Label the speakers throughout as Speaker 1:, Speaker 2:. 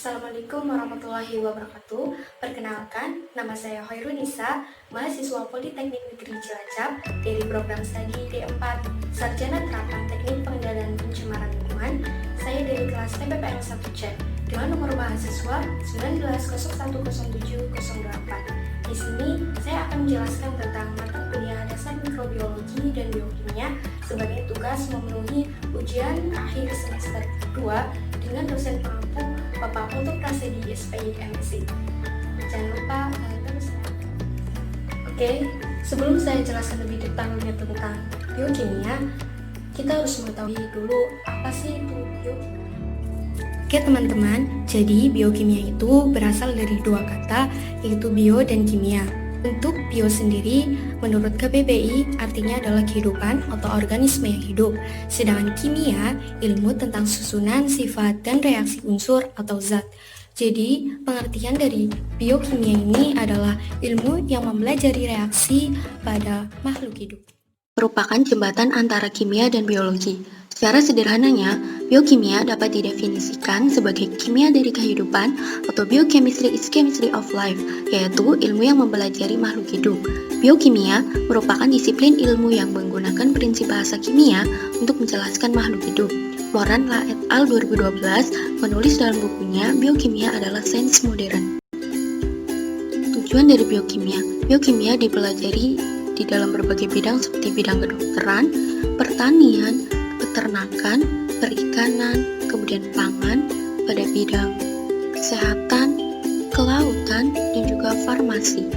Speaker 1: Assalamualaikum warahmatullahi wabarakatuh. Perkenalkan, nama saya Hoirunisa, mahasiswa Politeknik Negeri Cilacap dari program studi D4 Sarjana Terapan Teknik Pengendalian Pencemaran Lingkungan. Saya dari kelas TPPN 1C dengan nomor mahasiswa 19010708. Di sini saya akan menjelaskan tentang mata kuliah dasar mikrobiologi dan biokimia sebagai tugas memenuhi ujian akhir semester 2 dengan dosen pengampu Bapak untuk prasedi SPI MSc. Jangan lupa terus ya. Oke, sebelum saya jelaskan lebih detailnya tentang biokimia, kita harus mengetahui dulu apa sih itu biokimia. Oke teman-teman, jadi biokimia itu berasal dari dua kata, yaitu bio dan kimia. Untuk bio sendiri, menurut KBBI, artinya adalah kehidupan atau organisme yang hidup. Sedangkan kimia, ilmu tentang susunan, sifat, dan reaksi unsur atau zat. Jadi, pengertian dari biokimia ini adalah ilmu yang mempelajari reaksi pada makhluk hidup. Merupakan jembatan antara kimia dan biologi. Secara sederhananya, biokimia dapat didefinisikan sebagai kimia dari kehidupan atau biochemistry is chemistry of life, yaitu ilmu yang mempelajari makhluk hidup. Biokimia merupakan disiplin ilmu yang menggunakan prinsip bahasa kimia untuk menjelaskan makhluk hidup. Moran La et al. 2012 menulis dalam bukunya Biokimia adalah Sains Modern. Tujuan dari biokimia. Biokimia dipelajari di dalam berbagai bidang seperti bidang kedokteran, pertanian, peternakan, perikanan, kemudian pangan, pada bidang kesehatan, kelautan, dan juga farmasi.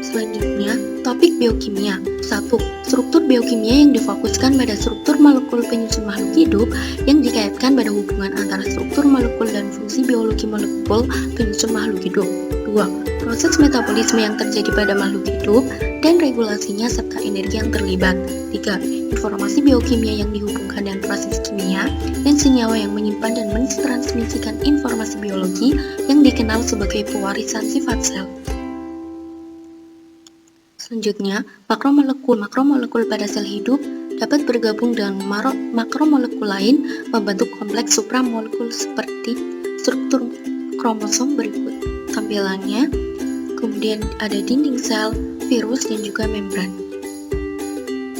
Speaker 1: Selanjutnya, topik biokimia. 1. Struktur biokimia yang difokuskan pada struktur molekul penyusun makhluk hidup yang dikaitkan pada hubungan antara struktur molekul dan fungsi biologi molekul penyusun makhluk hidup. 2. Proses metabolisme yang terjadi pada makhluk hidup dan regulasinya serta energi yang terlibat. 3. Informasi biokimia yang dihubungkan dengan proses kimia dan senyawa yang menyimpan dan mentransmisikan informasi biologi yang dikenal sebagai pewarisan sifat sel. Selanjutnya, makromolekul pada sel hidup dapat bergabung dengan makromolekul lain membentuk kompleks supramolekul seperti struktur kromosom berikut tampilannya. Kemudian ada dinding sel, virus, dan juga membran.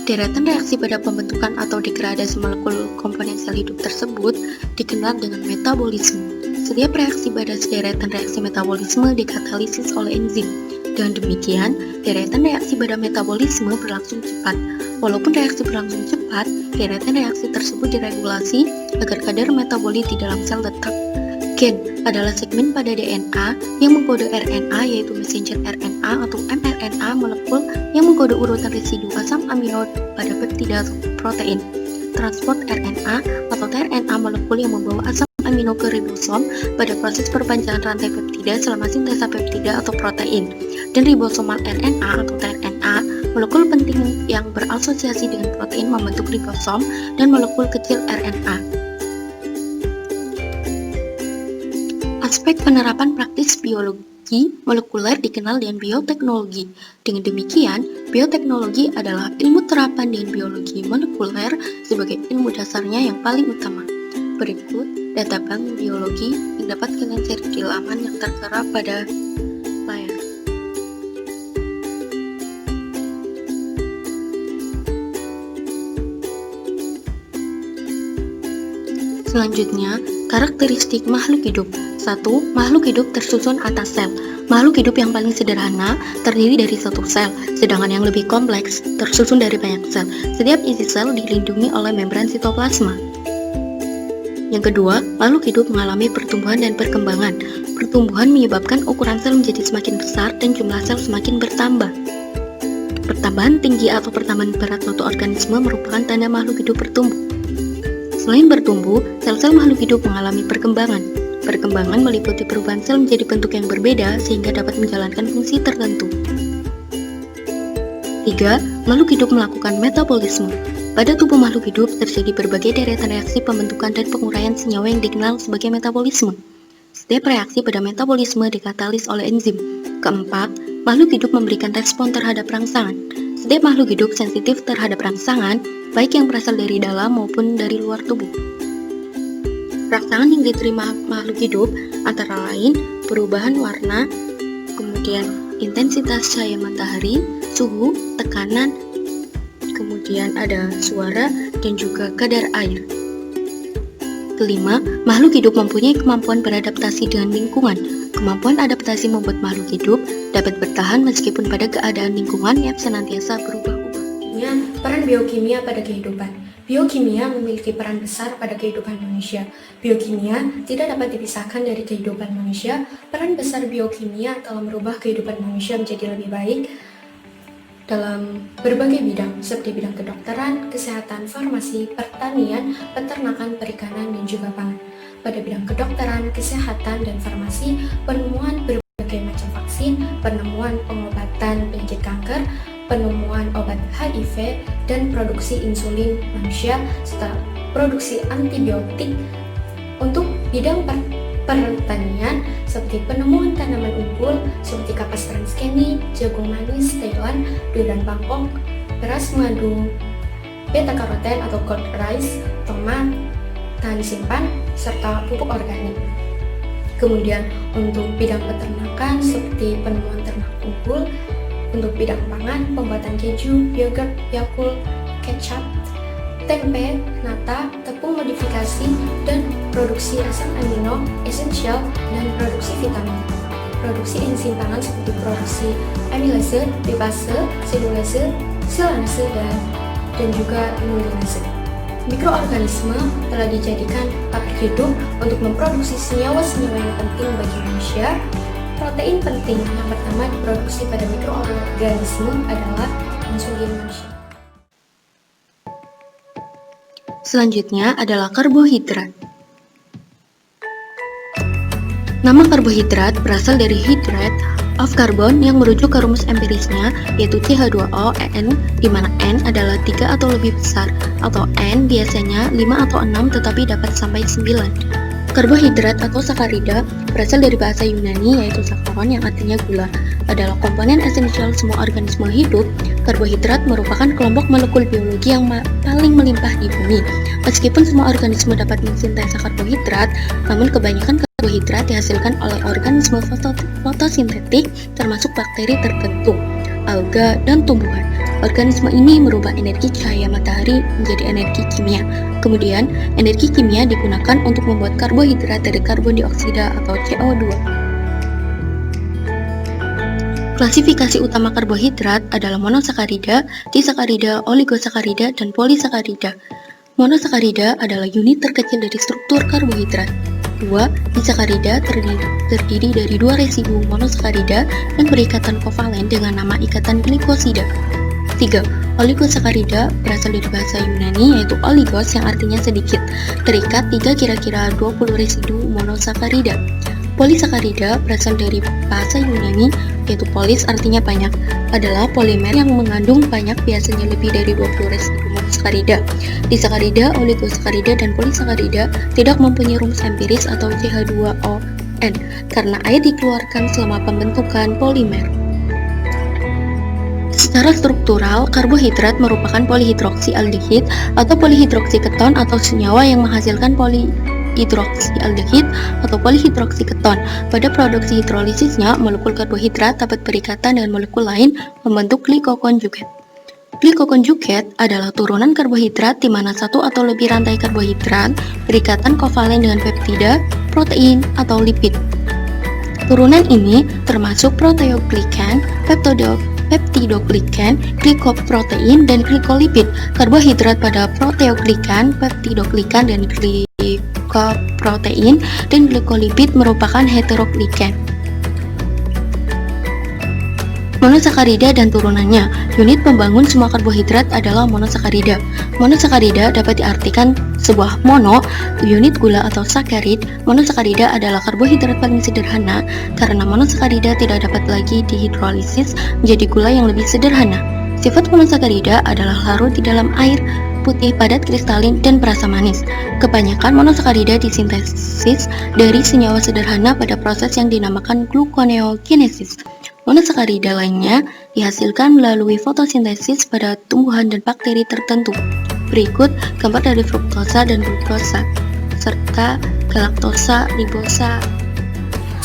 Speaker 1: Deretan reaksi pada pembentukan atau degradasi molekul komponen sel hidup tersebut dikenal dengan metabolisme. Setiap reaksi pada deretan reaksi metabolisme dikatalisis oleh enzim. Dengan demikian, deretan reaksi pada metabolisme berlangsung cepat. Walaupun reaksi berlangsung cepat, deretan reaksi tersebut diregulasi agar kadar metabolit di dalam sel tetap. Gen adalah segmen pada DNA yang mengkode RNA, yaitu messenger RNA atau mRNA, molekul yang mengkode urutan residu asam amino pada peptida atau protein. Transport RNA atau tRNA, molekul yang membawa asam amino ke ribosom pada proses perpanjangan rantai peptida selama sintesa peptida atau protein. Dan ribosomal RNA atau tRNA, molekul penting yang berasosiasi dengan protein membentuk ribosom dan molekul kecil RNA. Aspek penerapan praktis biologi molekuler dikenal dengan bioteknologi. Dengan demikian, bioteknologi adalah ilmu terapan dengan biologi molekuler sebagai ilmu dasarnya yang paling utama. Berikut data bank biologi yang dapat kalian cari di laman yang tertera pada layar. Selanjutnya, karakteristik makhluk hidup. 1. Makhluk hidup tersusun atas sel. Makhluk hidup yang paling sederhana terdiri dari satu sel, sedangkan yang lebih kompleks tersusun dari banyak sel. Setiap isi sel dilindungi oleh membran sitoplasma. Yang kedua, makhluk hidup mengalami pertumbuhan dan perkembangan. Pertumbuhan menyebabkan ukuran sel menjadi semakin besar dan jumlah sel semakin bertambah. Pertambahan tinggi atau pertambahan berat suatu organisme merupakan tanda makhluk hidup bertumbuh. Selain bertumbuh, sel-sel makhluk hidup mengalami perkembangan. Perkembangan meliputi perubahan sel menjadi bentuk yang berbeda sehingga dapat menjalankan fungsi tertentu. 3. Makhluk hidup melakukan metabolisme. Pada tubuh makhluk hidup terjadi berbagai deretan reaksi pembentukan dan penguraian senyawa yang dikenal sebagai metabolisme. Setiap reaksi pada metabolisme dikatalis oleh enzim. Keempat, makhluk hidup memberikan respon terhadap rangsangan. Setiap makhluk hidup sensitif terhadap rangsangan, baik yang berasal dari dalam maupun dari luar tubuh.
Speaker 2: Rangsangan yang diterima makhluk hidup antara lain perubahan warna, kemudian intensitas cahaya matahari, suhu, tekanan, kemudian ada suara, dan juga kadar air. Kelima, makhluk hidup mempunyai kemampuan beradaptasi dengan lingkungan. Kemampuan adaptasi membuat makhluk hidup dapat bertahan meskipun pada keadaan lingkungan yang senantiasa berubah-ubah.
Speaker 1: Peran biokimia pada kehidupan. Biokimia memiliki peran besar pada kehidupan manusia. Biokimia tidak dapat dipisahkan dari kehidupan manusia. Peran besar biokimia dalam merubah kehidupan manusia menjadi lebih baik dalam berbagai bidang, seperti bidang kedokteran, kesehatan, farmasi, pertanian, peternakan, perikanan, dan juga pangan. Pada bidang kedokteran, kesehatan, dan farmasi, penemuan berbagai macam vaksin, penemuan pengobatan penyakit kanker, penemuan obat HIV, dan produksi insulin manusia, serta produksi antibiotik. Untuk bidang pertanian, seperti penemuan tanaman unggul seperti kapas transgeni, jagung manis Thailand, durian Bangkok, beras madu, beta karoten atau gold rice, tomat, tahan simpan, serta pupuk organik. Kemudian untuk bidang peternakan seperti penemuan ternak unggul, untuk bidang pangan, pembuatan keju, yogurt, Yakult, kecap, tempe, nata, tepung modifikasi, dan produksi asam amino esensial dan produksi vitamin. Produksi enzim pangan seperti produksi amilase, lipase, selulase, silanase, dan juga imuninase. Mikroorganisme telah dijadikan pabrik hidup untuk memproduksi senyawa-senyawa yang penting bagi manusia. Protein penting yang pertama diproduksi pada mikroorganisme adalah insulin manusia.
Speaker 2: Selanjutnya adalah karbohidrat. Nama karbohidrat berasal dari hydrate of carbon yang merujuk ke rumus empirisnya, yaitu CH2O N, di mana N adalah 3 atau lebih besar, atau N biasanya 5 atau 6 tetapi dapat sampai 9. Karbohidrat atau sakarida berasal dari bahasa Yunani, yaitu sakaron yang artinya gula, adalah komponen esensial semua organisme hidup. Karbohidrat merupakan kelompok molekul biologi yang paling melimpah di bumi. Meskipun semua organisme dapat mensintesa karbohidrat, namun kebanyakan karbohidrat dihasilkan oleh organisme fotosintetik, termasuk bakteri tertentu, alga, dan tumbuhan. Organisme ini merubah energi cahaya matahari menjadi energi kimia. Kemudian, energi kimia digunakan untuk membuat karbohidrat dari karbon dioksida atau CO2. Klasifikasi utama karbohidrat adalah monosakarida, disakarida, oligosakarida, dan polisakarida. Monosakarida adalah unit terkecil dari struktur karbohidrat. 2. Disakarida terdiri dari 2 residu monosakarida yang berikatan kovalen dengan nama ikatan glikosida. 3. Oligosakarida berasal dari bahasa Yunani, yaitu oligos yang artinya sedikit, terikat 3 kira-kira 20 residu monosakarida. Polisakarida berasal dari bahasa Yunani, yaitu polis artinya banyak, adalah polimer yang mengandung banyak, biasanya lebih dari 20 residu monosakarida. Disakarida, oligosakarida, dan polisakarida tidak mempunyai rumus empiris atau CH2ON karena air dikeluarkan selama pembentukan polimer. Secara struktural, karbohidrat merupakan polihidroksialdehid atau polihidroksiketon atau senyawa yang menghasilkan polihidroksialdehid atau polihidroksiketon. Pada produksi hidrolisisnya, molekul karbohidrat dapat berikatan dengan molekul lain membentuk glikokonjugat. Glikokonjugat adalah turunan karbohidrat di mana satu atau lebih rantai karbohidrat berikatan kovalen dengan peptida, protein, atau lipid. Turunan ini termasuk proteoglikan, peptidoglikan, glikoprotein, dan glikolipid. Karbohidrat pada proteoglikan, peptidoglikan, dan glikoprotein, dan glikolipid merupakan heteroglikan. Monosakarida dan turunannya. Unit pembangun semua karbohidrat adalah monosakarida. Monosakarida dapat diartikan sebuah mono, unit gula atau sakarid. Monosakarida adalah karbohidrat paling sederhana karena monosakarida tidak dapat lagi dihidrolisis menjadi gula yang lebih sederhana. Sifat monosakarida adalah larut di dalam air putih padat kristalin dan berasa manis. Kebanyakan monosakarida disintesis dari senyawa sederhana pada proses yang dinamakan gluconeogenesis. Monosakarida lainnya dihasilkan melalui fotosintesis pada tumbuhan dan bakteri tertentu. Berikut gambar dari fruktosa dan glukosa serta galaktosa, ribosa.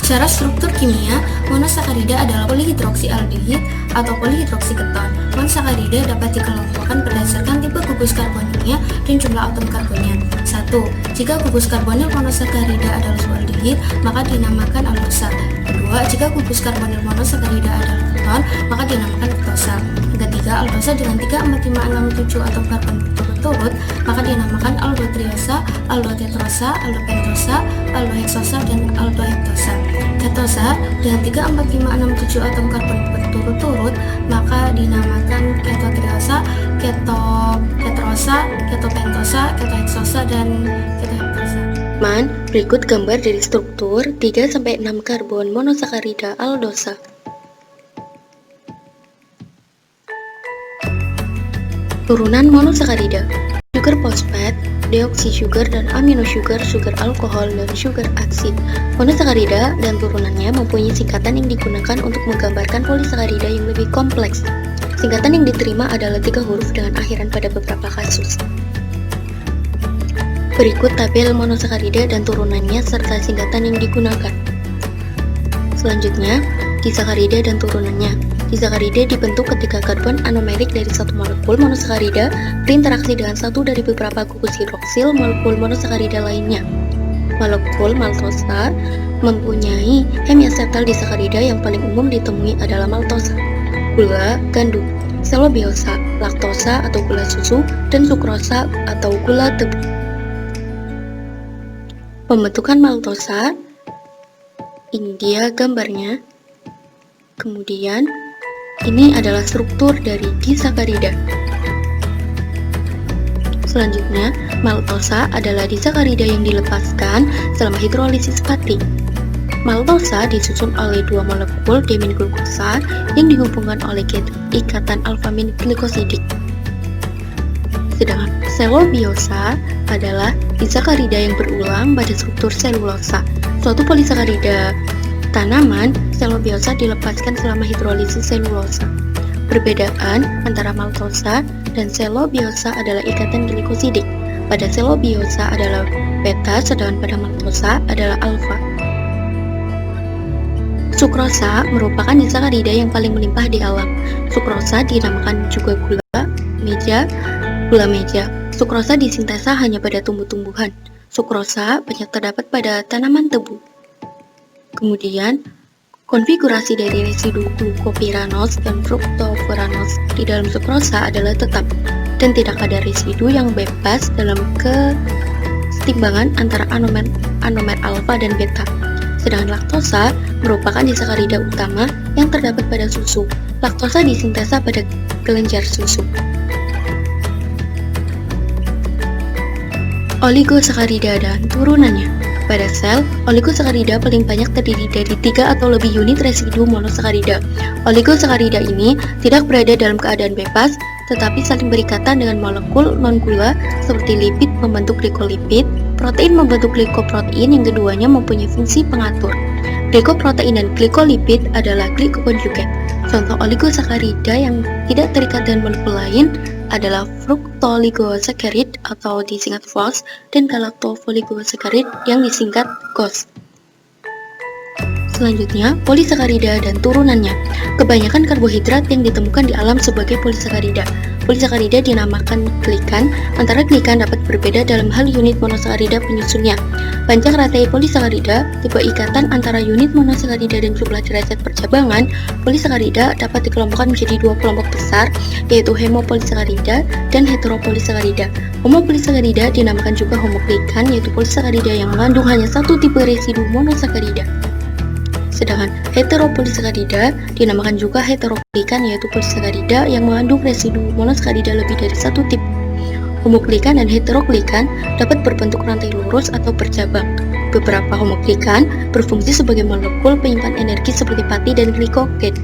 Speaker 1: Secara struktur kimia, monosakarida adalah polihidroksialdehid atau polihidroksiketon. Monosakarida dapat dikelompokkan berdasarkan tipe gugus karbonilnya dan jumlah atom karbonnya. 1. Jika gugus karbonil monosakarida adalah aldehid, maka dinamakan aldosa. 2. Jika gugus karbonil monosakarida adalah keton, maka dinamakan ketosa. Ketiga, aldosa dengan 3, 4, 5, 6, 7 atom karbon berturut-turut, maka dinamakan aldotriyosa, aldotetrosa, aldopentosa, aldoheksosa, dan aldoheptosa. Ketosa dengan 3, 4, 5, 6, 7 atom karbon berturut-turut, maka dinamakan ketotriosa, ketotetrosa, ketopentosa, ketoheksosa, dan ketoheptosa.
Speaker 2: Berikut gambar dari struktur 3-6 karbon monosakarida aldosa. Turunan monosakarida: sugar fosfat, deoksisugar dan aminosugar, sugar alkohol, dan sugar aksid. Monosakarida dan turunannya mempunyai singkatan yang digunakan untuk menggambarkan polisakarida yang lebih kompleks. Singkatan yang diterima adalah 3 huruf dengan akhiran pada beberapa kasus. Berikut tabel monosakarida dan turunannya serta singkatan yang digunakan. Selanjutnya, disakarida dan turunannya. Disakarida dibentuk ketika karbon anomerik dari satu molekul monosakarida berinteraksi dengan satu dari beberapa gugus hidroksil molekul monosakarida lainnya. Molekul maltosa mempunyai hemiasetal disakarida yang paling umum ditemui adalah maltosa, gula, gandum, selobiosa, laktosa atau gula susu, dan sukrosa atau gula tebu. Pembentukan maltosa, ini dia gambarnya. Kemudian, ini adalah struktur dari disakarida. Selanjutnya, maltosa adalah disakarida yang dilepaskan selama hidrolisis pati. Maltosa disusun oleh 2 molekul demin glukosa yang dihubungkan oleh ikatan alfamin glikosidik. Sedangkan selobiosa adalah disakarida yang berulang pada struktur selulosa. Suatu polisakarida tanaman, selobiosa dilepaskan selama hidrolisis selulosa. Perbedaan antara maltosa dan selobiosa adalah ikatan glikosidik. Pada selobiosa adalah beta, sedangkan pada maltosa adalah alfa. Sukrosa merupakan disakarida yang paling melimpah di alam. Sukrosa dinamakan juga gula meja. Sukrosa disintesa hanya pada tumbuh-tumbuhan. Sukrosa banyak terdapat pada tanaman tebu. Kemudian, konfigurasi dari residu glukopiranos dan fruktofuranos di dalam sukrosa adalah tetap, dan tidak ada residu yang bebas dalam kesetimbangan antara anomer alfa dan beta. Sedangkan laktosa merupakan disakarida utama yang terdapat pada susu. Laktosa disintesa pada kelenjar susu. Oligosakarida dan turunannya. Pada sel, oligosakarida paling banyak terdiri dari 3 atau lebih unit residu monosakarida. Oligosakarida ini tidak berada dalam keadaan bebas, tetapi saling berikatan dengan molekul non-gula seperti lipid membentuk glikolipid, protein membentuk glikoprotein yang keduanya mempunyai fungsi pengatur. Glikoprotein dan glikolipid adalah glikokonjugat. Contoh oligosakarida yang tidak terikat dengan molekul lain adalah fructooligosaccharid atau disingkat FOS dan galactooligosaccharid yang disingkat GOS. Selanjutnya, polisakarida dan turunannya. Kebanyakan karbohidrat yang ditemukan di alam sebagai polisakarida. Polisakarida dinamakan glikan, antara glikan dapat berbeda dalam hal unit monosakarida penyusunnya. Panjang rantai polisakarida, tipe ikatan antara unit monosakarida dan jumlah derajat percabangan, polisakarida dapat dikelompokkan menjadi 2 kelompok besar, yaitu hemopolisakarida dan heteropolisakarida. Homopolisakarida dinamakan juga homoglikan, yaitu polisakarida yang mengandung hanya satu tipe residu monosakarida. Sedangkan heteropolisakarida dinamakan juga heteroglikan, yaitu polisakarida yang mengandung residu monosakarida lebih dari satu tipe. Homoglikan dan heteroglikan dapat berbentuk rantai lurus atau bercabang. Beberapa homoglikan berfungsi sebagai molekul penyimpan energi seperti pati dan glikogen.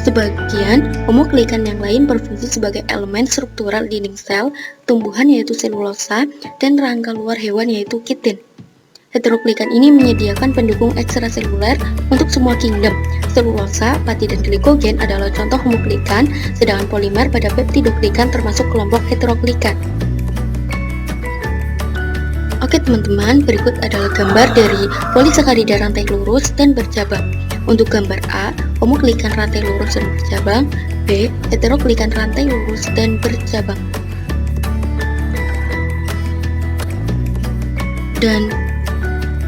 Speaker 2: Sebagian homoglikan yang lain berfungsi sebagai elemen struktural dinding sel tumbuhan, yaitu selulosa, dan rangka luar hewan, yaitu kitin. Heteroglikan ini menyediakan pendukung ekstraseluler untuk semua kingdom. Selulosa, pati, dan glikogen adalah contoh homoglikan, sedangkan polimer pada peptidoglikan termasuk kelompok heteroglikan. Oke teman-teman, berikut adalah gambar dari polisakarida rantai lurus dan bercabang. Untuk gambar A, homoklikan rantai lurus dan bercabang. B, heteroklikan rantai lurus dan bercabang. Dan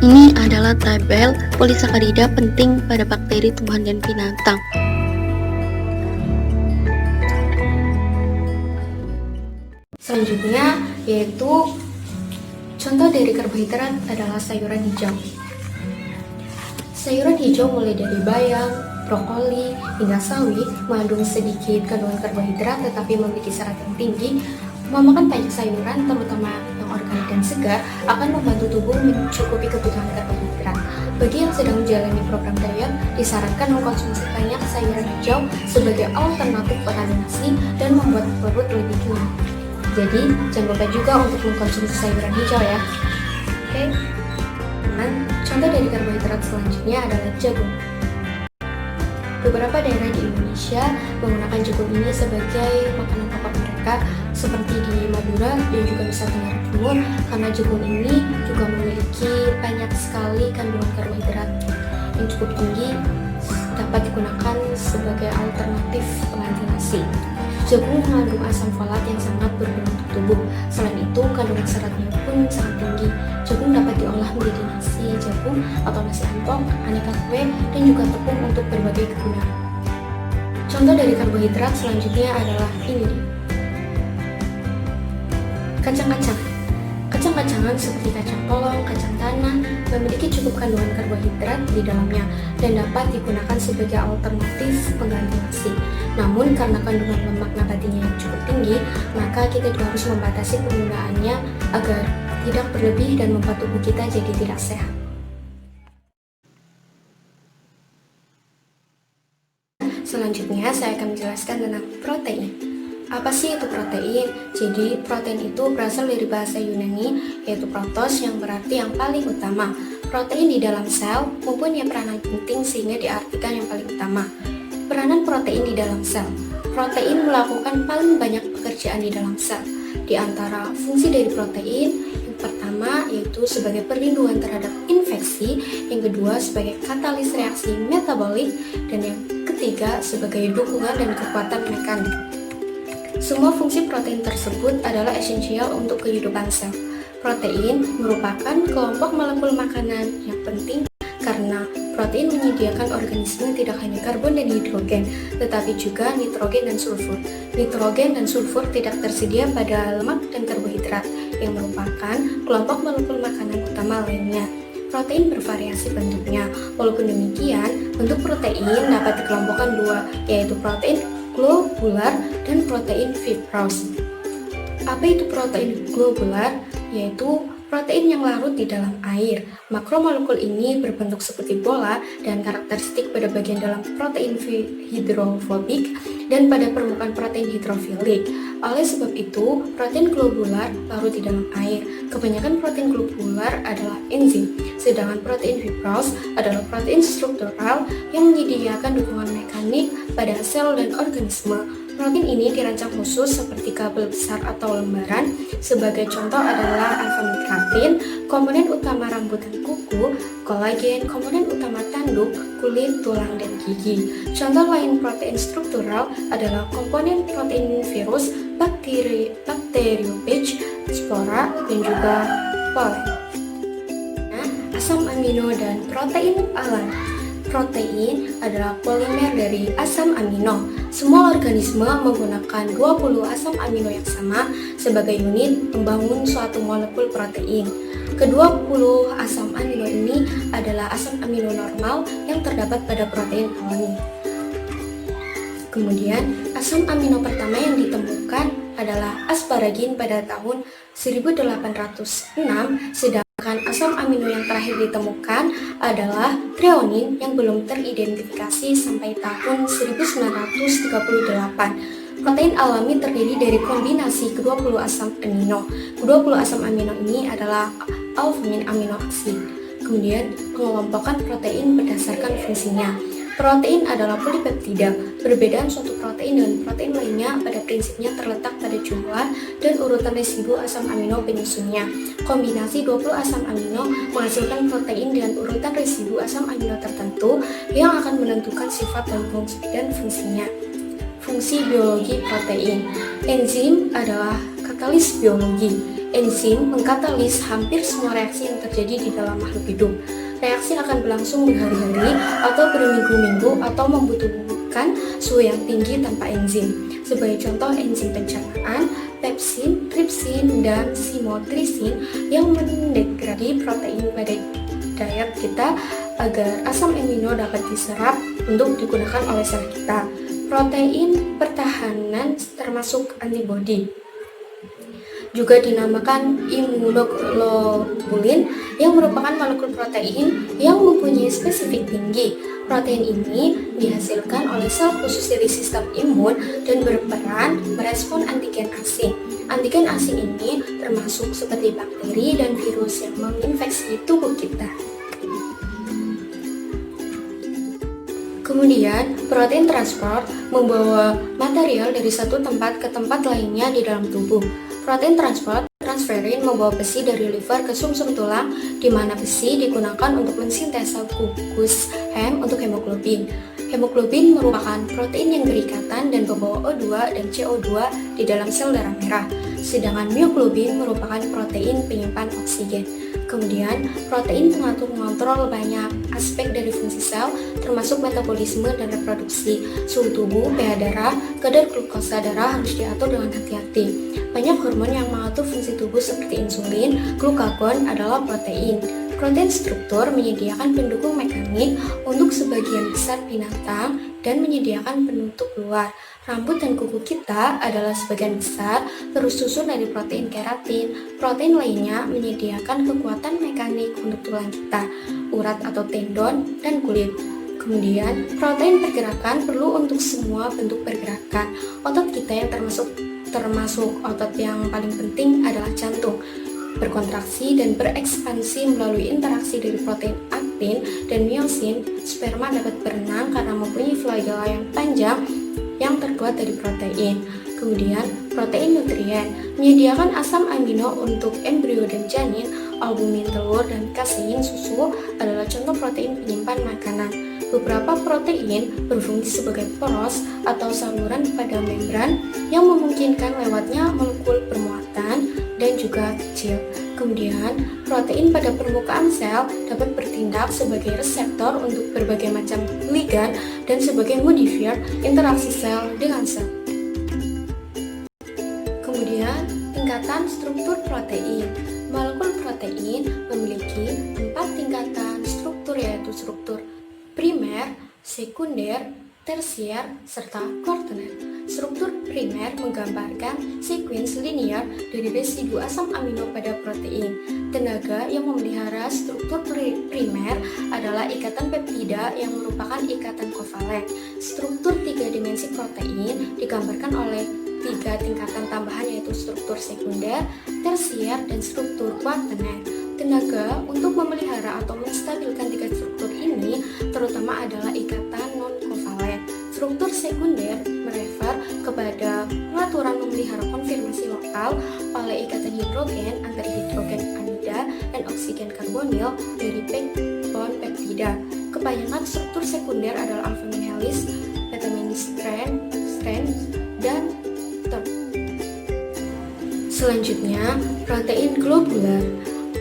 Speaker 2: ini adalah tabel polisakarida penting pada bakteri, tumbuhan, dan binatang.
Speaker 1: Selanjutnya yaitu contoh dari karbohidrat adalah sayuran hijau. Sayuran hijau mulai dari bayam, brokoli, hingga sawi mengandung sedikit kandungan karbohidrat tetapi memiliki serat yang tinggi. Memakan banyak sayuran, terutama yang organik dan segar, akan membantu tubuh mencukupi kebutuhan karbohidrat. Bagi yang sedang menjalani program diet, disarankan mengkonsumsi banyak sayuran hijau sebagai alternatif pada nasi dan membuat perut lebih kenyang. Jadi, jangan lupa juga untuk mengkonsumsi sayuran hijau ya. Oke. Dan contoh dari karbohidrat selanjutnya adalah jagung. Beberapa daerah di Indonesia menggunakan jagung ini sebagai makanan pokok mereka, seperti di Madura dan juga Nusa Tenggara Timur, karena jagung ini juga memiliki banyak sekali kandungan karbohidrat yang cukup tinggi, dapat digunakan sebagai alternatif pengganti nasi. Jagung mengandung asam folat yang sangat berguna untuk tubuh. Selain itu, kandungan seratnya pun sangat tinggi. Jagung dapat diolah menjadi nasi jagung atau nasi ampong, aneka kue, dan juga tepung untuk berbagai kegunaan. Contoh dari karbohidrat selanjutnya adalah ini. Kacang-kacang. Kacang-kacangan seperti kacang polong, kacang tanah memiliki cukup kandungan karbohidrat di dalamnya dan dapat digunakan sebagai alternatif pengganti nasi. Namun karena kandungan lemak nabatinya yang cukup tinggi, maka kita juga harus membatasi penggunaannya agar tidak berlebih dan membuat tubuh kita jadi tidak sehat. Selanjutnya saya akan menjelaskan tentang protein. Apa sih itu protein? Jadi protein itu berasal dari bahasa Yunani yaitu protos yang berarti yang paling utama. Protein di dalam sel mempunyai peranan penting sehingga diartikan yang paling utama. Peranan protein di dalam sel. Protein melakukan paling banyak pekerjaan di dalam sel. Di antara fungsi dari protein, yang pertama yaitu sebagai perlindungan terhadap infeksi, yang kedua sebagai katalis reaksi metabolik, dan yang ketiga sebagai dukungan dan kekuatan mekanik. Semua fungsi protein tersebut adalah esensial untuk kehidupan sel. Protein merupakan kelompok molekul makanan yang penting karena protein menyediakan organisme tidak hanya karbon dan hidrogen, tetapi juga nitrogen dan sulfur. Nitrogen dan sulfur tidak tersedia pada lemak dan karbohidrat, yang merupakan kelompok molekul makanan utama lainnya. Protein bervariasi bentuknya. Walaupun demikian, bentuk protein dapat dikelompokkan dua, yaitu protein globular dan protein fibrous. Apa itu protein globular? Yaitu protein yang larut di dalam air. Makromolekul ini berbentuk seperti bola dan karakteristik pada bagian dalam protein hidrofobik dan pada permukaan protein hidrofilik. Oleh sebab itu, protein globular larut di dalam air. Kebanyakan protein globular adalah enzim, sedangkan protein fibrous adalah protein struktural yang menyediakan dukungan mekanik pada sel dan organisme. Protein ini dirancang khusus seperti kabel besar atau lembaran. Sebagai contoh adalah alfa-mekratin, komponen utama rambut dan kuku, kolagen, komponen utama tanduk, kulit, tulang, dan gigi. Contoh lain protein struktural adalah komponen protein virus, bakteriophage, spora, dan juga polen. Nah, asam amino dan protein alami. Protein adalah polimer dari asam amino. Semua organisme menggunakan 20 asam amino yang sama sebagai unit membangun suatu molekul protein. Ke-20 asam amino ini adalah asam amino normal yang terdapat pada protein alami. Kemudian, asam amino pertama yang ditemukan adalah asparagin pada tahun 1806, sedangkan asam amino yang terakhir ditemukan adalah treonin yang belum teridentifikasi sampai tahun 1938. Protein alami terdiri dari kombinasi ke-20 asam amino. Ke-20 asam amino ini adalah albumin amino acid. Kemudian, pengelompokan protein berdasarkan fungsinya. Protein adalah polipeptida. Perbedaan suatu protein dengan protein lainnya pada prinsipnya terletak pada jumlah dan urutan residu asam amino penyusunnya. Kombinasi 20 asam amino menghasilkan protein dengan urutan residu asam amino tertentu yang akan menentukan sifat dan fungsinya. Fungsi biologi protein. Enzim adalah katalis biologi. Enzim mengkatalis hampir semua reaksi yang terjadi di dalam makhluk hidup. Reaksi akan berlangsung berhari-hari atau berminggu-minggu atau membutuhkan suhu yang tinggi tanpa enzim. Sebagai contoh enzim pencernaan, pepsin, tripsin, dan simotrisin yang mendegradi protein pada diet kita agar asam amino dapat diserap untuk digunakan oleh sel kita. Protein pertahanan termasuk antibodi, juga dinamakan imunoglobulin, yang merupakan molekul protein yang mempunyai spesifik tinggi. Protein ini dihasilkan oleh sel khusus dari sistem imun dan berperan merespon antigen asing. Antigen asing ini termasuk seperti bakteri dan virus yang menginfeksi tubuh kita. Kemudian, protein transport membawa material dari satu tempat ke tempat lainnya di dalam tubuh. Protein transport transferin membawa besi dari liver ke sumsum tulang, di mana besi digunakan untuk mensintesa gugus hem untuk hemoglobin. Hemoglobin merupakan protein yang berikatan dan membawa O2 dan CO2 di dalam sel darah merah, sedangkan mioglobin merupakan protein penyimpan oksigen. Kemudian, protein mengontrol banyak aspek dari fungsi sel, termasuk metabolisme dan reproduksi, suhu tubuh, pH darah, kadar glukosa darah harus diatur dengan hati-hati. Banyak hormon yang mengatur fungsi tubuh seperti insulin, glukagon adalah protein. Protein struktur menyediakan pendukung mekanik untuk sebagian besar binatang dan menyediakan penutup luar. Rambut dan kuku kita adalah sebagian besar tersusun dari protein keratin. Protein lainnya menyediakan kekuatan mekanik untuk tulang kita, urat atau tendon, dan kulit. Kemudian, protein pergerakan perlu untuk semua bentuk pergerakan. Otot kita yang termasuk otot yang paling penting adalah jantung. Berkontraksi dan berekspansi melalui interaksi dari protein aktin dan miosin. Sperma dapat berenang karena mempunyai flagella yang panjang yang terbuat dari protein. Kemudian, protein nutrien menyediakan asam amino untuk embrio dan janin, albumin telur, dan kasein susu adalah contoh protein penyimpan makanan. Beberapa protein berfungsi sebagai poros atau saluran pada membran yang memungkinkan lewatnya molekul bermuatan dan juga kecil. Kemudian, protein pada permukaan sel dapat bertindak sebagai reseptor untuk berbagai macam ligan dan sebagai modifier interaksi sel dengan sel. Kemudian, tingkatan struktur protein. Molekul protein memiliki 4 tingkatan struktur, yaitu struktur primer, sekunder, tersier, serta kuartener. Struktur primer menggambarkan sekuens linear dari residu asam amino pada protein. Tenaga yang memelihara struktur primer adalah ikatan peptida yang merupakan ikatan kovalen. Struktur 3 dimensi protein digambarkan oleh 3 tingkatan tambahan, yaitu struktur sekunder, tersier, dan struktur kuartener. Tenaga untuk memelihara atau menstabilkan 3 struktur ini terutama adalah ikatan non-kovalen. Struktur sekunder merefer kepada pengaturan memelihara konfirmasi lokal oleh ikatan hidrogen antara hidrogen amida dan oksigen karbonil dari backbone peptida. Kepanjangan struktur sekunder adalah alpha-min helix, beta-min strand, dan term. Selanjutnya, protein globular,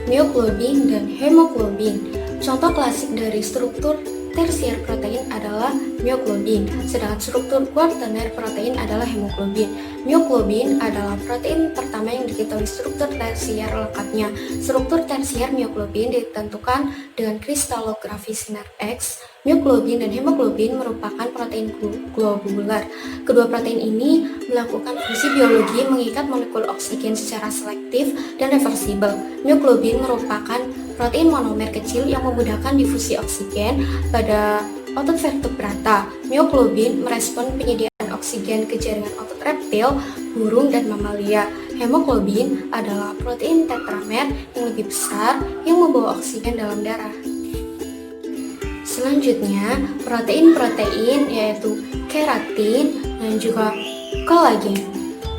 Speaker 1: mioglobin, dan hemoglobin. Contoh klasik dari struktur tersier protein adalah mioglobin, sedangkan struktur kuartener protein adalah hemoglobin. Mioglobin adalah protein pertama yang diketahui struktur tersier lengkapnya. Struktur tersier mioglobin ditentukan dengan kristalografi sinar X. Mioglobin dan hemoglobin merupakan protein globular. Kedua protein ini melakukan fungsi biologi mengikat molekul oksigen secara selektif dan reversibel. Mioglobin merupakan protein monomer kecil yang memudahkan difusi oksigen pada otot vertebrata. Mioglobin merespon penyediaan oksigen ke jaringan otot reptil, burung, dan mamalia. Hemoglobin adalah protein tetramer yang lebih besar yang membawa oksigen dalam darah. Selanjutnya, protein-protein yaitu keratin dan juga kolagen.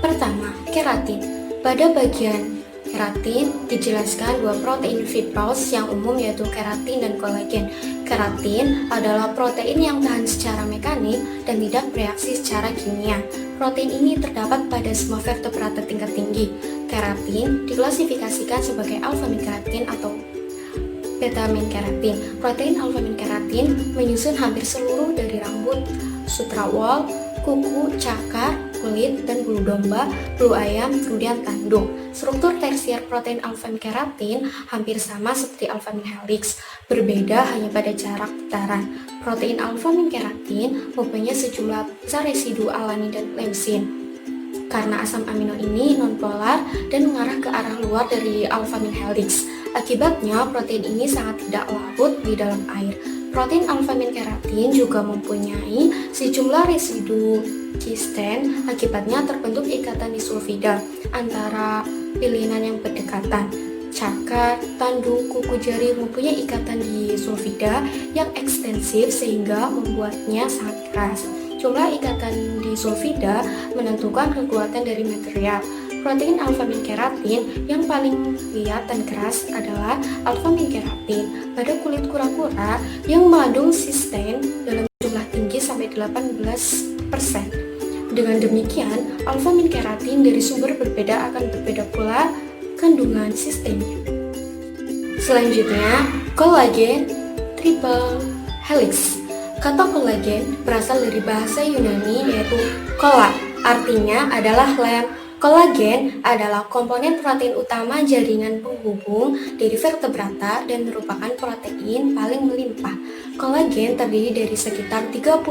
Speaker 1: Pertama, keratin. Pada bagian keratin dijelaskan dua protein fibros yang umum yaitu keratin dan kolagen. Keratin adalah protein yang tahan secara mekanik dan tidak bereaksi secara kimia. Protein ini terdapat pada semua vertebrata tingkat tinggi. Keratin diklasifikasikan sebagai alfa-min keratin atau beta-min keratin. Protein alfa-min keratin menyusun hampir seluruh dari rambut, sutrawol, kuku, cakar, kulit, dan bulu domba, bulu ayam, kemudian tanduk. Struktur tersier protein alfa-min keratin hampir sama seperti alfa-min helix, berbeda hanya pada jarak putaran. Protein alfa-min keratin mempunyai sejumlah besar residu alanin dan leusin. Karena asam amino ini nonpolar dan mengarah ke arah luar dari alfa-min helix. Akibatnya, protein ini sangat tidak larut di dalam air. Protein alfa-min keratin juga mempunyai sejumlah residu kisten, akibatnya terbentuk ikatan disulfida antara pilihan yang berdekatan. Cakar, tanduk, kuku jari mempunyai ikatan disulfida yang ekstensif sehingga membuatnya sangat keras. Jumlah ikatan disulfida menentukan kekuatan dari material. Protein alfa-min keratin yang paling liat dan keras adalah alfa-min keratin pada kulit kura-kura yang mengandung cysteine dalam jumlah tinggi sampai 18%. Dengan demikian, alfa-min keratin dari sumber berbeda akan berbeda pula kandungan cysteine. Selanjutnya, kolagen triple helix. Kata kolagen berasal dari bahasa Yunani yaitu kola, artinya adalah lem. Kolagen adalah komponen protein utama jaringan penghubung dari vertebrata dan merupakan protein paling melimpah. Kolagen terdiri dari sekitar 30%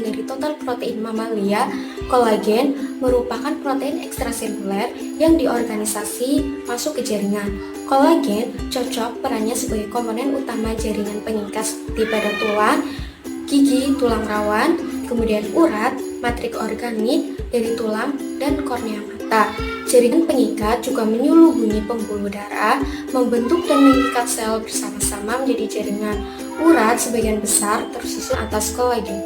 Speaker 1: dari total protein mamalia. Kolagen merupakan protein ekstraseluler yang diorganisasi masuk ke jaringan. Kolagen cocok perannya sebagai komponen utama jaringan pengikat seperti pada tulang, gigi, tulang rawan, kemudian urat, matrik organik dari tulang, dan kornea mata. Jaringan pengikat juga menyelubungi pembuluh darah, membentuk dan mengikat sel bersama-sama menjadi jaringan. Urat sebagian besar tersusun atas kolagen.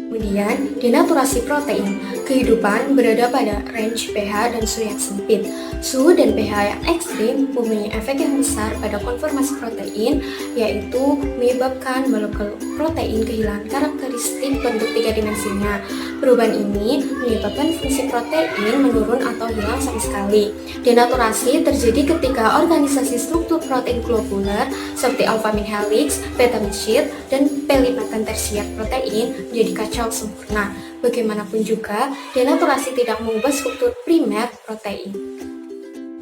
Speaker 1: Kemudian, denaturasi protein. Kehidupan berada pada range pH dan suhu yang sempit. Suhu dan pH yang ekstrim mempunyai efek yang besar pada konformasi protein, yaitu menyebabkan molekul protein kehilangan karakteristik bentuk tiga dimensinya. Perubahan ini menyebabkan fungsi protein menurun atau hilang sama sekali. Denaturasi terjadi ketika organisasi struktur protein globuler seperti alfa-min helix, beta-min sheath, dan pelipatan tersier protein menjadi kacau sempurna. Bagaimanapun juga, denaturasi tidak mengubah struktur primer protein.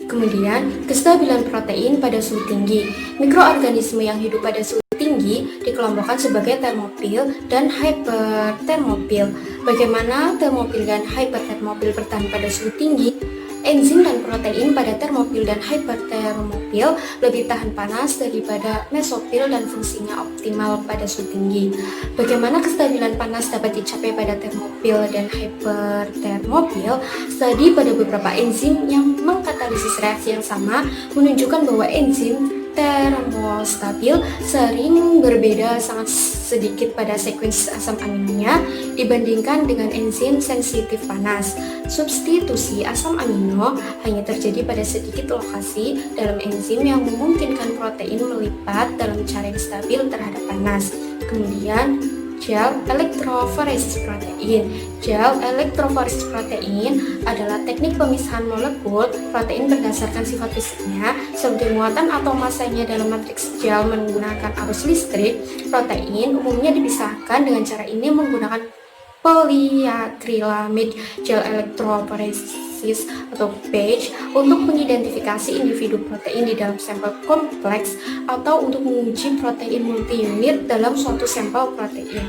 Speaker 1: Kemudian, kestabilan protein pada suhu tinggi. Mikroorganisme yang hidup pada suhu tinggi dikelompokkan sebagai termofil dan hipertermofil. Bagaimana termofil dan hipertermofil bertahan pada suhu tinggi? Enzim dan protein pada termofil dan hipertermofil lebih tahan panas daripada mesofil dan fungsinya optimal pada suhu tinggi. Bagaimana kestabilan panas dapat dicapai pada termofil dan hipertermofil? Studi pada beberapa enzim yang mengkatalisis reaksi yang sama menunjukkan bahwa enzim termostabil sering berbeda sangat sedikit pada sekuens asam aminonya dibandingkan dengan enzim sensitif panas. Substitusi asam amino hanya terjadi pada sedikit lokasi dalam enzim yang memungkinkan protein melipat dalam cara yang stabil terhadap panas. Kemudian, gel elektroforesis protein. Gel elektroforesis protein adalah teknik pemisahan molekul protein berdasarkan sifat fisiknya, seperti muatan atau masanya dalam matriks gel menggunakan arus listrik. Protein umumnya dipisahkan dengan cara ini menggunakan polyacrylamide gel elektroforesis atau PAGE untuk mengidentifikasi individu protein di dalam sampel kompleks atau untuk menguji protein multi-unit dalam suatu sampel protein.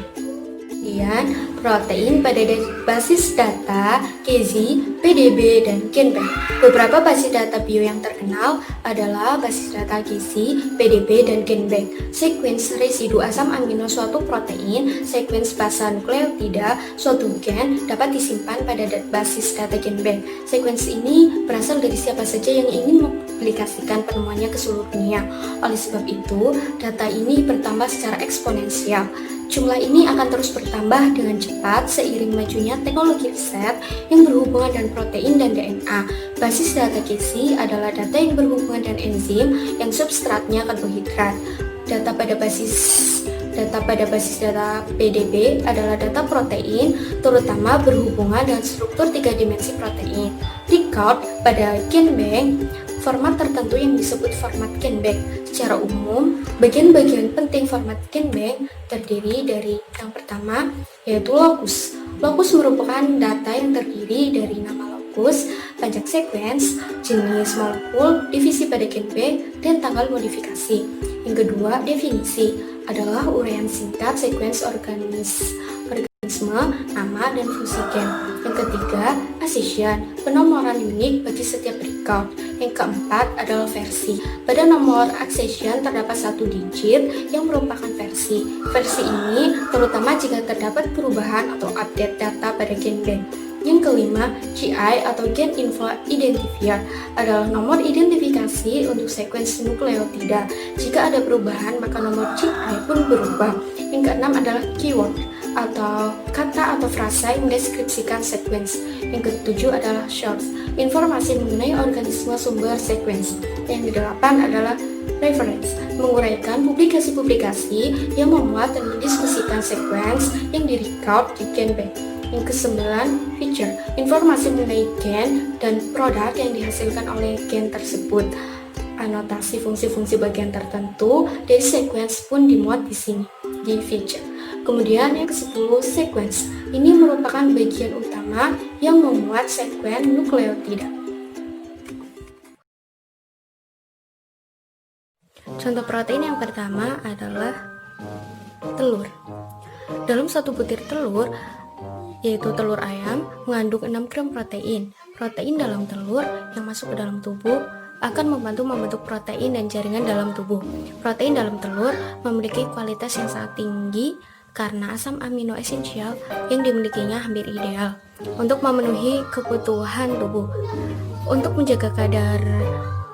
Speaker 1: Kemudian, protein pada basis data gizi, PDB, dan GenBank. Beberapa basis data bio yang terkenal adalah basis data gizi, PDB, dan GenBank. Sekuens residu asam amino suatu protein, sekuens basa nukleotida suatu gen dapat disimpan pada basis data GenBank. Sekuens ini berasal dari siapa saja yang ingin mempublikasikan penemuannya ke seluruh dunia. Oleh sebab itu, data ini bertambah secara eksponensial. Jumlah ini akan terus bertambah dengan cepat seiring majunya teknologi riset yang berhubungan dengan protein dan DNA. Basis data gizi adalah data yang berhubungan dengan enzim yang substratnya karbohidrat. Data pada basis data PDB adalah data protein, terutama berhubungan dengan struktur 3 dimensi protein. Record pada GenBank, format tertentu yang disebut format GenBank. Secara umum, bagian-bagian penting format GenBank terdiri dari yang pertama, yaitu lokus. Lokus merupakan data yang terdiri dari nama lokus, panjang sekuens, jenis molekul, divisi pada GenBank, dan tanggal modifikasi. Yang kedua, definisi adalah uraian singkat sekuens organisme, nama, dan fungsi gen. Yang ketiga, accession, penomoran unik bagi setiap record. Yang keempat adalah versi. Pada nomor accession terdapat 1 digit yang merupakan versi. Versi ini terutama jika terdapat perubahan atau update data pada GenBank. Yang kelima, GI atau Gen Info Identifier adalah nomor identifikasi untuk sekuens nukleotida. Jika ada perubahan, maka nomor GI pun berubah. Yang keenam adalah keyword atau kata atau frasa yang mendeskripsikan sekuens. Yang ketujuh adalah source, informasi mengenai organisme sumber sekuens. Yang kedelapan adalah reference, menguraikan publikasi-publikasi yang memuat dan mendiskusikan sekuens yang direcord di GenBank. Yang kesembilan, feature, informasi mengenai gen dan produk yang dihasilkan oleh gen tersebut. Anotasi fungsi-fungsi bagian tertentu dari sekuens pun dimuat di sini, di feature. Kemudian yang ke-10, sequence. Ini merupakan bagian utama yang memuat sekuens nukleotida. Contoh protein yang pertama adalah telur. Dalam satu butir telur, yaitu telur ayam, mengandung 6 gram protein. Protein dalam telur yang masuk ke dalam tubuh akan membantu membentuk protein dan jaringan dalam tubuh. Protein dalam telur memiliki kualitas yang sangat tinggi karena asam amino esensial yang dimilikinya hampir ideal untuk memenuhi kebutuhan tubuh. Untuk menjaga kadar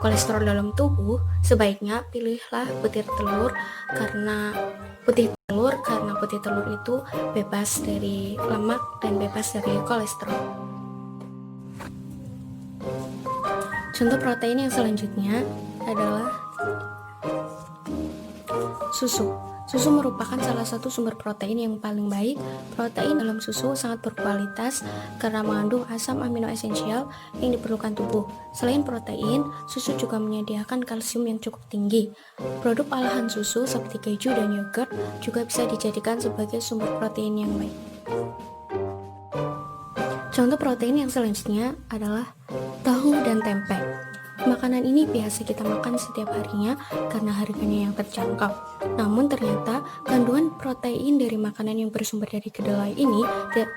Speaker 1: kolesterol dalam tubuh, sebaiknya pilihlah putih telur karena putih telur itu bebas dari lemak dan bebas dari kolesterol. Contoh protein yang selanjutnya adalah susu. Susu merupakan salah satu sumber protein yang paling baik. Protein dalam susu sangat berkualitas karena mengandung asam amino esensial yang diperlukan tubuh. Selain protein, susu juga menyediakan kalsium yang cukup tinggi. Produk olahan susu seperti keju dan yogurt juga bisa dijadikan sebagai sumber protein yang baik. Contoh protein yang selanjutnya adalah tahu dan tempe. Makanan ini biasa kita makan setiap harinya karena harganya yang terjangkau. Namun ternyata kandungan protein dari makanan yang bersumber dari kedelai ini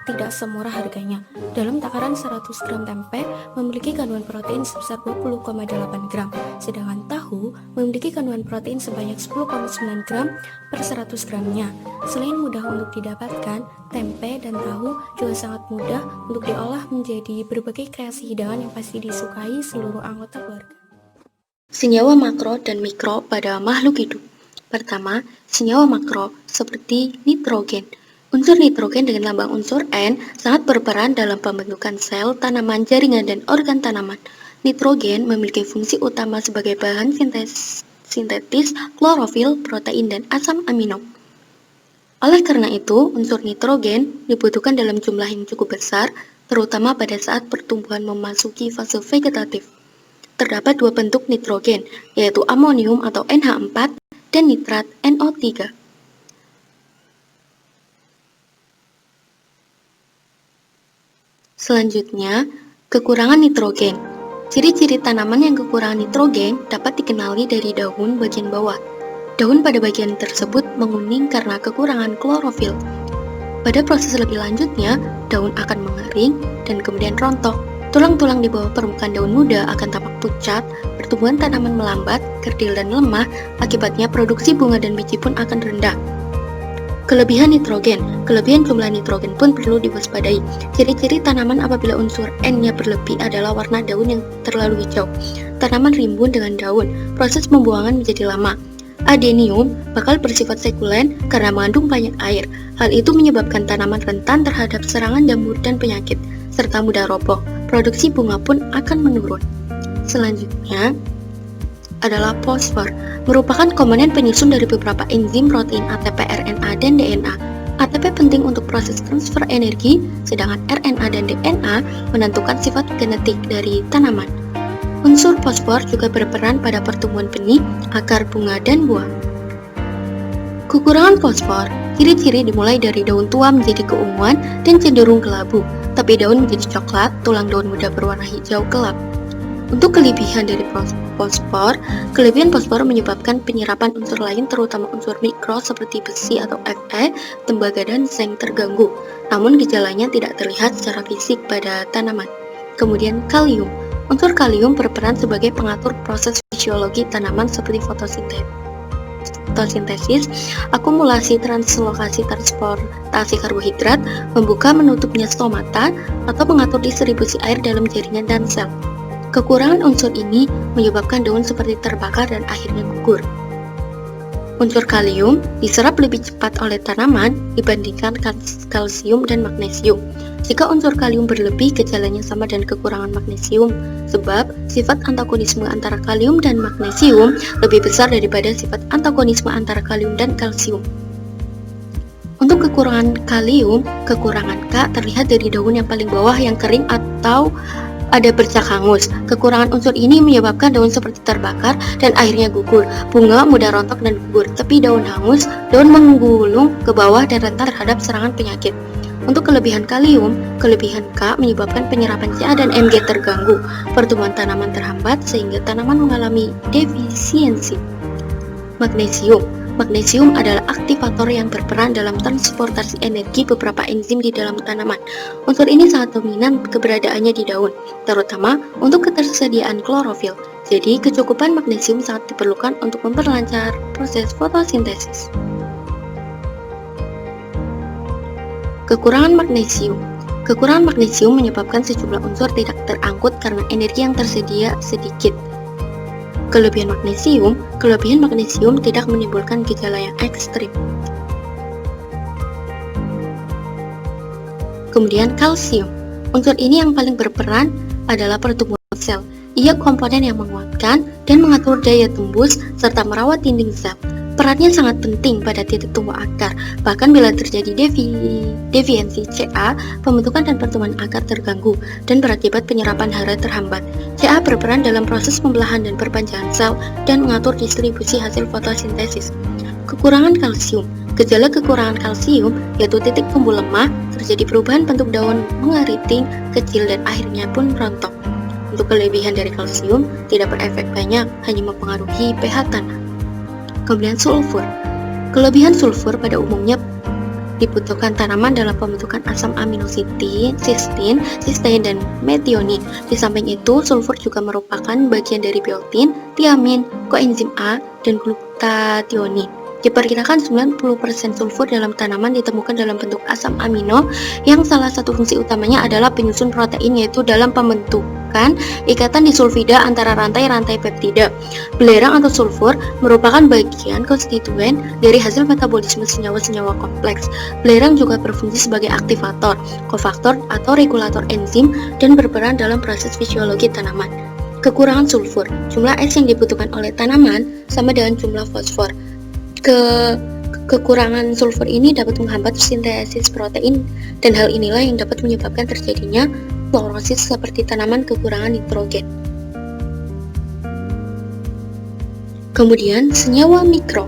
Speaker 1: tidak semurah harganya. Dalam takaran 100 gram tempe memiliki kandungan protein sebesar 20,8 gram, sedangkan tahu memiliki kandungan protein sebanyak 10,9 gram per 100 gramnya. Selain mudah untuk didapatkan, tempe dan tahu juga sangat mudah untuk diolah menjadi berbagai kreasi hidangan yang pasti disukai seluruh anggota keluarga.
Speaker 2: Senyawa makro dan mikro pada makhluk hidup. Pertama, senyawa makro seperti nitrogen. Unsur nitrogen dengan lambang unsur N sangat berperan dalam pembentukan sel, tanaman, jaringan, dan organ tanaman. Nitrogen memiliki fungsi utama sebagai bahan sintetis klorofil, protein, dan asam amino. Oleh karena itu, unsur nitrogen dibutuhkan dalam jumlah yang cukup besar, terutama pada saat pertumbuhan memasuki fase vegetatif. Terdapat 2 bentuk nitrogen, yaitu amonium atau NH4 dan nitrat NO3. Selanjutnya, kekurangan nitrogen. Ciri-ciri tanaman yang kekurangan nitrogen dapat dikenali dari daun bagian bawah. Daun pada bagian tersebut menguning karena kekurangan klorofil. Pada proses lebih lanjutnya, daun akan mengering dan kemudian rontok. Tulang-tulang di bawah permukaan daun muda akan tampak pucat, pertumbuhan tanaman melambat, kerdil dan lemah, akibatnya produksi bunga dan biji pun akan rendah. Kelebihan nitrogen jumlah nitrogen pun perlu diwaspadai. Ciri-ciri tanaman apabila unsur N-nya berlebih adalah warna daun yang terlalu hijau. Tanaman rimbun dengan daun, proses pembuangan menjadi lama. Adenium bakal bersifat sekulen karena mengandung banyak air. Hal itu menyebabkan tanaman rentan terhadap serangan jamur dan penyakit, serta mudah roboh. Produksi bunga pun akan menurun. Selanjutnya adalah fosfor, merupakan komponen penyusun dari beberapa enzim protein ATP, RNA, dan DNA. ATP penting untuk proses transfer energi, sedangkan RNA dan DNA menentukan sifat genetik dari tanaman. Unsur fosfor juga berperan pada pertumbuhan benih, akar, bunga, dan buah. Kekurangan fosfor, ciri-ciri dimulai dari daun tua menjadi keunguan dan cenderung kelabu, tapi daun menjadi coklat, tulang daun muda berwarna hijau gelap. Untuk kelebihan dari fosfor, kelebihan fosfor menyebabkan penyerapan unsur lain terutama unsur mikro seperti besi atau Fe, tembaga, dan zinc terganggu, namun gejalanya tidak terlihat secara fisik pada tanaman. Kemudian kalium. Unsur kalium berperan sebagai pengatur proses fisiologi tanaman seperti fotosintesis, akumulasi, translokasi, transportasi karbohidrat, membuka menutupnya stomata, atau mengatur distribusi air dalam jaringan dan sel. Kekurangan unsur ini menyebabkan daun seperti terbakar dan akhirnya gugur. Unsur kalium diserap lebih cepat oleh tanaman dibandingkan kalsium dan magnesium. Jika unsur kalium berlebih, gejalanya sama dengan kekurangan magnesium, sebab sifat antagonisme antara kalium dan magnesium lebih besar daripada sifat antagonisme antara kalium dan kalsium. Untuk kekurangan kalium, kekurangan K terlihat dari daun yang paling bawah yang kering atau ada bercak hangus. Kekurangan unsur ini menyebabkan daun seperti terbakar dan akhirnya gugur. Bunga mudah rontok dan gugur, tepi daun hangus, daun menggulung ke bawah dan rentan terhadap serangan penyakit. Untuk kelebihan kalium, kelebihan K menyebabkan penyerapan Ca dan Mg terganggu. Pertumbuhan tanaman terhambat sehingga tanaman mengalami defisiensi. Magnesium adalah aktivator yang berperan dalam transportasi energi beberapa enzim di dalam tanaman. Unsur ini sangat dominan keberadaannya di daun, terutama untuk ketersediaan klorofil. Jadi, kecukupan magnesium sangat diperlukan untuk memperlancar proses fotosintesis. Kekurangan magnesium menyebabkan sejumlah unsur tidak terangkut karena energi yang tersedia sedikit. Kelebihan magnesium tidak menimbulkan gejala yang ekstrim. Kemudian kalsium. Unsur ini yang paling berperan adalah pertumbuhan sel. Ia komponen yang menguatkan dan mengatur daya tembus serta merawat dinding sel. Perannya sangat penting pada titik tumbuh akar. Bahkan bila terjadi deviensi Ca, pembentukan dan pertumbuhan akar terganggu dan berakibat penyerapan hara terhambat. Ca berperan dalam proses pembelahan dan perpanjangan sel dan mengatur distribusi hasil fotosintesis. Kekurangan kalsium. Gejala kekurangan kalsium yaitu titik tumbuh lemah, terjadi perubahan bentuk daun mengeriting, kecil, dan akhirnya pun rontok. Untuk kelebihan dari kalsium tidak berefek banyak, hanya mempengaruhi pH tanah. Kemudian sulfur. Kelebihan sulfur pada umumnya dibutuhkan tanaman dalam pembentukan asam amino cysteine, dan metionin. Di samping itu, sulfur juga merupakan bagian dari biotin, tiamin, koenzim A, dan glutathione. Diperkirakan 90% sulfur dalam tanaman ditemukan dalam bentuk asam amino yang salah satu fungsi utamanya adalah penyusun protein, yaitu dalam pembentukan ikatan disulfida antara rantai-rantai peptida. Belerang atau sulfur merupakan bagian konstituen dari hasil metabolisme senyawa-senyawa kompleks. Belerang juga berfungsi sebagai aktivator, kofaktor atau regulator enzim dan berperan dalam proses fisiologi tanaman. Kekurangan sulfur. Jumlah S yang dibutuhkan oleh tanaman sama dengan jumlah fosfor. Kekurangan sulfur ini dapat menghambat sintesis protein, dan hal inilah yang dapat menyebabkan terjadinya klorosis seperti tanaman kekurangan nitrogen. Kemudian senyawa mikro.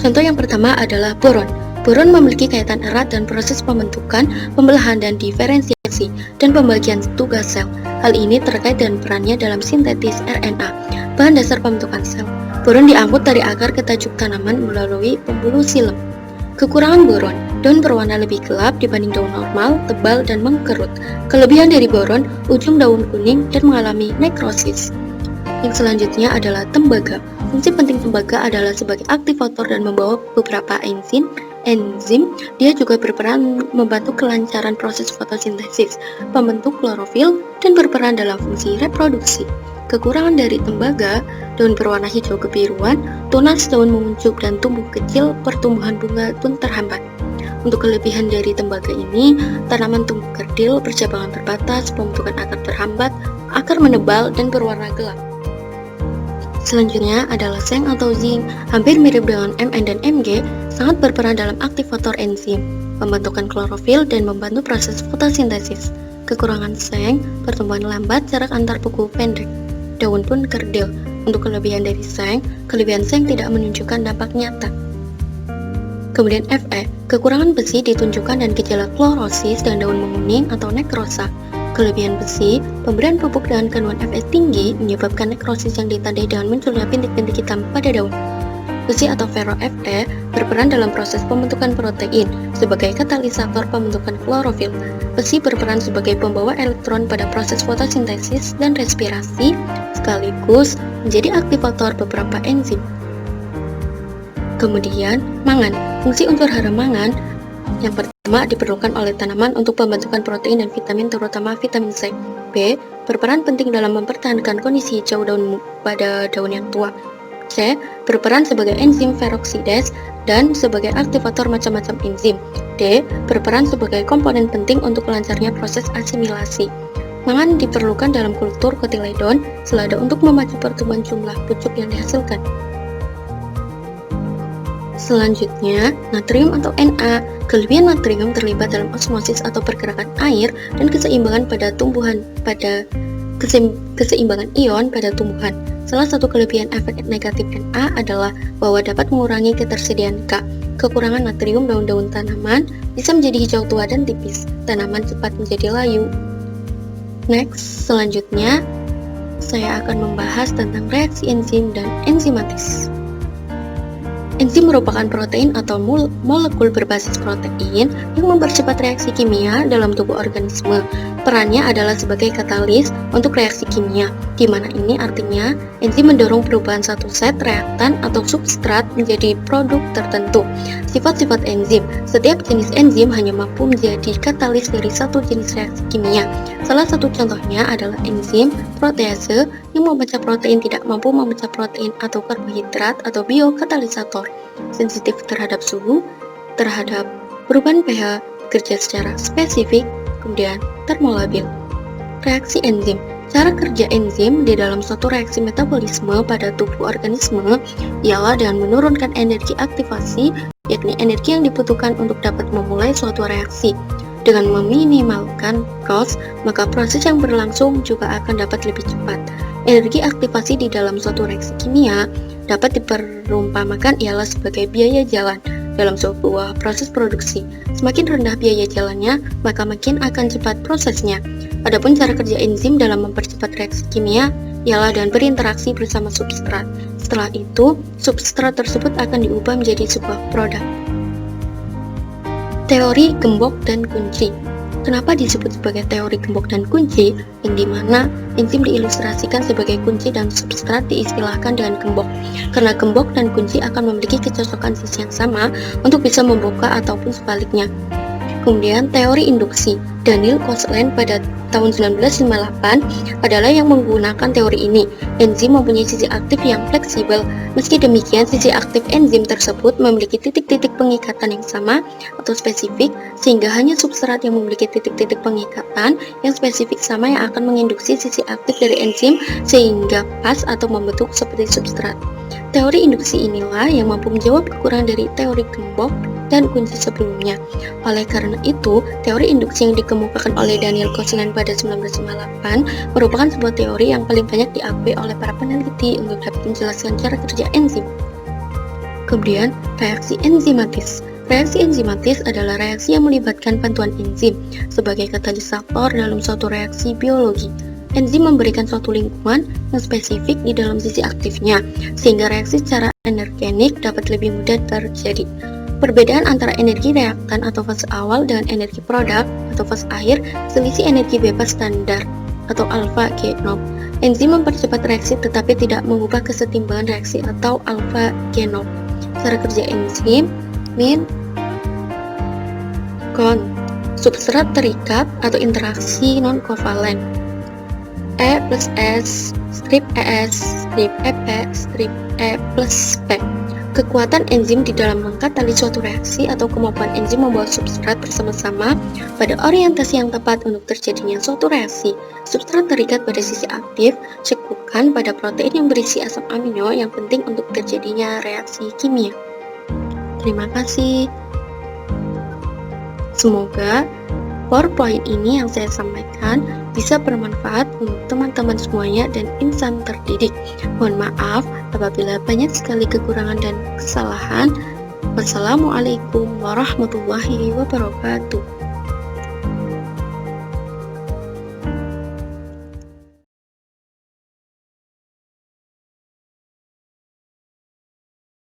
Speaker 2: Contoh yang pertama adalah boron. Boron memiliki kaitan erat dengan proses pembentukan, pembelahan, dan diferensiasi, dan pembagian tugas sel. Hal ini terkait dengan perannya dalam sintetis RNA, bahan dasar pembentukan sel. Boron diangkut dari akar ke tajuk tanaman melalui pembuluh xilem. Kekurangan boron. Daun berwarna lebih gelap dibanding daun normal, tebal, dan mengkerut. Kelebihan dari boron, ujung daun kuning dan mengalami nekrosis. Yang selanjutnya adalah tembaga. Fungsi penting tembaga adalah sebagai aktivator dan membawa beberapa enzim. Dia juga berperan membantu kelancaran proses fotosintesis, membentuk klorofil, dan berperan dalam fungsi reproduksi. Kekurangan dari tembaga, daun berwarna hijau kebiruan, tunas daun menguncup dan tumbuh kecil, pertumbuhan bunga pun terhambat. Untuk kelebihan dari tembaga ini, tanaman tumbuh kerdil, bercabangan terbatas, pembentukan akar terhambat, akar menebal, dan berwarna gelap. Selanjutnya adalah seng atau zinc, hampir mirip dengan Mn dan Mg, sangat berperan dalam aktivator enzim, pembentukan klorofil, dan membantu proses fotosintesis. Kekurangan seng, pertumbuhan lambat, jarak antar pokok pendek, daun pun kerdil. Untuk kelebihan dari seng, kelebihan seng tidak menunjukkan dampak nyata. Kemudian Fe, kekurangan besi ditunjukkan dan gejala klorosis dan daun menguning atau nekrosa. Kelebihan besi, pemberian pupuk dengan kandungan Fe tinggi menyebabkan nekrosis yang ditandai dengan munculnya bintik-bintik hitam pada daun. Besi atau ferro-Fe berperan dalam proses pembentukan protein sebagai katalisator pembentukan klorofil. Besi berperan sebagai pembawa elektron pada proses fotosintesis dan respirasi, sekaligus menjadi aktivator beberapa enzim. Kemudian, mangan. Fungsi unsur hara mangan yang pertama diperlukan oleh tanaman untuk pembentukan protein dan vitamin, terutama vitamin C. B. Berperan penting dalam mempertahankan kondisi hijau daun pada daun yang tua. C. Berperan sebagai enzim feroksidase dan sebagai aktivator macam-macam enzim. D. Berperan sebagai komponen penting untuk lancarnya proses asimilasi. Mangan diperlukan dalam kultur kotiledon selada untuk memacu pertumbuhan jumlah pucuk yang dihasilkan. Selanjutnya, natrium atau Na. Kelebihan natrium terlibat dalam osmosis atau pergerakan air dan keseimbangan keseimbangan ion pada tumbuhan. Salah satu kelebihan efek negatif Na adalah bahwa dapat mengurangi ketersediaan K. Kekurangan natrium daun-daun tanaman bisa menjadi hijau tua dan tipis. Tanaman cepat menjadi layu. Next, selanjutnya saya akan membahas tentang reaksi enzim dan enzimatis. Enzim merupakan protein atau molekul berbasis protein yang mempercepat reaksi kimia dalam tubuh organisme. Perannya adalah sebagai katalis untuk reaksi kimia, di mana ini artinya enzim mendorong perubahan satu set reaktan atau substrat menjadi produk tertentu. Sifat-sifat enzim. Setiap jenis enzim hanya mampu menjadi katalis dari satu jenis reaksi kimia. Salah satu contohnya adalah enzim protease yang memecah protein tidak mampu memecah protein atau karbohidrat atau biokatalisator. Sensitif terhadap suhu, terhadap perubahan pH, bekerja secara spesifik, kemudian termolabil. Reaksi enzim. Cara kerja enzim di dalam suatu reaksi metabolisme pada tubuh organisme ialah dengan menurunkan energi aktivasi, yakni energi yang dibutuhkan untuk dapat memulai suatu reaksi. Dengan meminimalkan cost, maka proses yang berlangsung juga akan dapat lebih cepat. Energi aktivasi di dalam suatu reaksi kimia dapat diperumpamakan ialah sebagai biaya jalan dalam sebuah proses produksi. Semakin rendah biaya jalannya, maka makin akan cepat prosesnya. Adapun cara kerja enzim dalam mempercepat reaksi kimia ialah dengan berinteraksi bersama substrat. Setelah itu, substrat tersebut akan diubah menjadi sebuah produk. Teori gembok dan kunci. Kenapa disebut sebagai teori gembok dan kunci, yang dimana enzim diilustrasikan sebagai kunci dan substrat diistilahkan dengan gembok, karena gembok dan kunci akan memiliki kecocokan sisi yang sama untuk bisa membuka ataupun sebaliknya. Kemudian teori induksi. Daniel Koslen pada tahun 1958 adalah yang menggunakan teori ini. Enzim mempunyai sisi aktif yang fleksibel. Meski demikian, sisi aktif enzim tersebut memiliki titik-titik pengikatan yang sama atau spesifik, sehingga hanya substrat yang memiliki titik-titik pengikatan yang spesifik sama yang akan menginduksi sisi aktif dari enzim sehingga pas atau membentuk seperti substrat. Teori induksi inilah yang mampu menjawab kekurangan dari teori gembok dan kunci sebelumnya. Oleh karena itu, teori induksi yang dikemukakan oleh Daniel Koslen pada 1958 merupakan sebuah teori yang paling banyak diakui oleh para peneliti untuk dapat menjelaskan cara kerja enzim. Kemudian, reaksi enzimatis. Reaksi enzimatis adalah reaksi yang melibatkan bantuan enzim sebagai katalisator dalam suatu reaksi biologi. Enzim memberikan suatu lingkungan yang spesifik di dalam sisi aktifnya, sehingga reaksi secara anergenik dapat lebih mudah terjadi. Perbedaan antara energi reaktan atau fase awal dengan energi produk atau fase akhir, selisih energi bebas standar atau alfa G0. Enzim mempercepat reaksi tetapi tidak mengubah kesetimbangan reaksi atau alfa G0. Cara kerja enzim min kon. Substrat terikat atau interaksi non-kovalen. E plus S, strip ES, strip EP, strip E plus P. Kekuatan enzim di dalam mengangkat tali suatu reaksi atau kemampuan enzim membawa substrat bersama-sama pada orientasi yang tepat untuk terjadinya suatu reaksi. Substrat terikat pada sisi aktif, cekukan pada protein yang berisi asam amino yang penting untuk terjadinya reaksi kimia. Terima kasih. Semoga PowerPoint ini yang saya sampaikan bisa bermanfaat untuk teman-teman semuanya dan insan terdidik. Mohon maaf apabila banyak sekali kekurangan dan kesalahan. Wassalamualaikum warahmatullahi wabarakatuh.